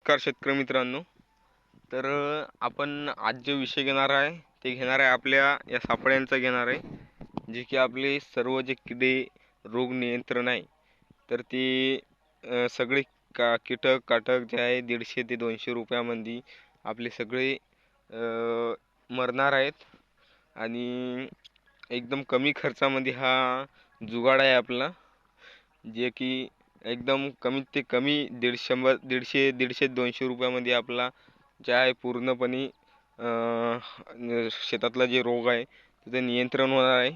नमस्कार शेतकरी मित्रांनो. तर आपण आज जो विषय घेणार आहे ते घेणार आहे आपल्या या सापळ्यांचा घेणार आहे, जे की आपले सर्व जे किडे रोग नियंत्रण आहे. तर ते सगळे कीटक काटक जे आहे 150 ते 200 रुपयामध्ये आपले सगळे मरणार आहेत. आणि एकदम कमी खर्चामध्ये हा जुगाड आहे आपला, जे की एकदम कमीत ते कमी 150 200 रुपयामध्ये आपला जे आहे पूर्णपणे शेतातला जे रोग आहे तिथे नियंत्रण होणार आहे.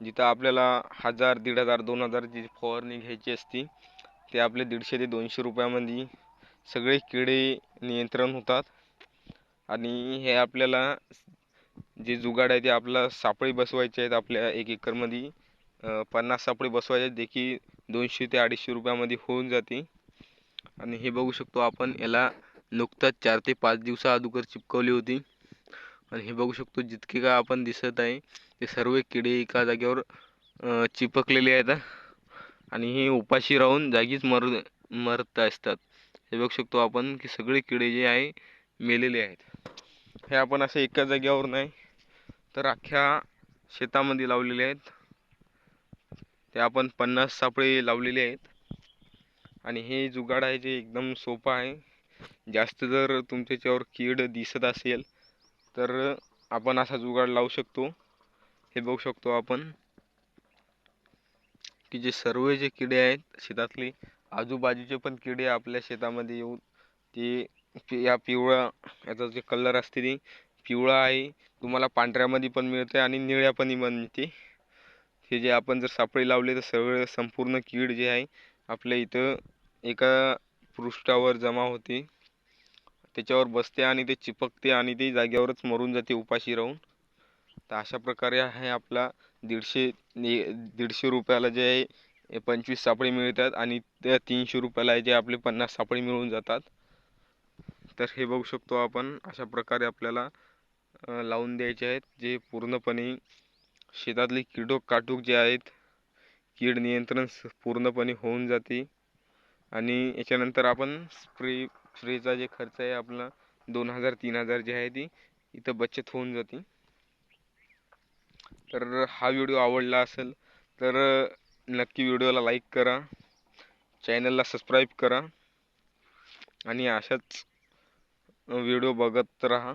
जिथं आपल्याला 1000 1500 2000 जी फवारणी घ्यायची असती ते आपले 150 ते 200 रुपयामध्ये सगळे किडे नियंत्रण होतात. आणि हे आपल्याला जे जुगाड आहे ते आपला सापळी बसवायचे आहेत. आपल्या 1 एकरमध्ये 50 सापळी बसवायचे आहेत, जे की 200 ते 250 रुपयामध्ये होऊन जाते. आणि हे बघू शकतो आपण, याला नुकताच 4 ते 5 दिवसा अगोदर चिपकवली होती. आणि हे बघू शकतो जितके का आपण दिसत आहे ते सर्व किडे एका जागेवर चिपकलेले आहेत. आणि हे उपाशी राहून जागीच मरत असतात. हे बघू शकतो आपण की सगळे किडे जे आहे मेलेले आहेत. हे आपण असं एका जागेवर नाही तर अख्ख्या शेतामध्ये लावलेले आहेत. ते आपण 50 सापळे लावलेले आहेत. आणि हे जुगाड आहे जे एकदम सोपं आहे. जास्त जर तुमच्याच्यावर कीड दिसत असेल तर आपण असा जुगाड लावू शकतो. हे बघू शकतो आपण की जे सर्व जे किडे आहेत शेतातले, आजूबाजूचे पण किडे आपल्या शेतामध्ये येऊन ते या पिवळा याचा जे कलर असते ती पिवळा आहे, तुम्हाला पांढऱ्यामध्ये पण मिळते आणि निळ्या पण मिळते. हे जे आपण जर सापळे लावले तर सगळे संपूर्ण कीड जे आहे आपल्या इथं एका पृष्ठावर जमा होते, त्याच्यावर बसते आणि ते चिपकते आणि ते जागेवरच मरून जाते उपाशी राहून. तर अशा प्रकारे आहे आपला 150 रुपयाला जे आहे 25 सापळे मिळतात आणि त्या 300 रुपयाला जे आपले 50 सापळे मिळून जातात. तर हे बघू शकतो आपण, अशा प्रकारे आपल्याला लावून द्यायचे आहेत, जे पूर्णपणे शेतातले किडोक काटूक जे आहेत कीड नियंत्रण पूर्णपणे होऊन जाते. आणि याच्यानंतर आपण स्प्रेचा जे खर्च आहे आपला 2000 3000 जे आहे ती इथं बचत होऊन जाते. तर हा व्हिडिओ आवडला असेल तर नक्की व्हिडिओला लाईक करा, चॅनलला सबस्क्राईब करा आणि अशाच व्हिडिओ बघत राहा.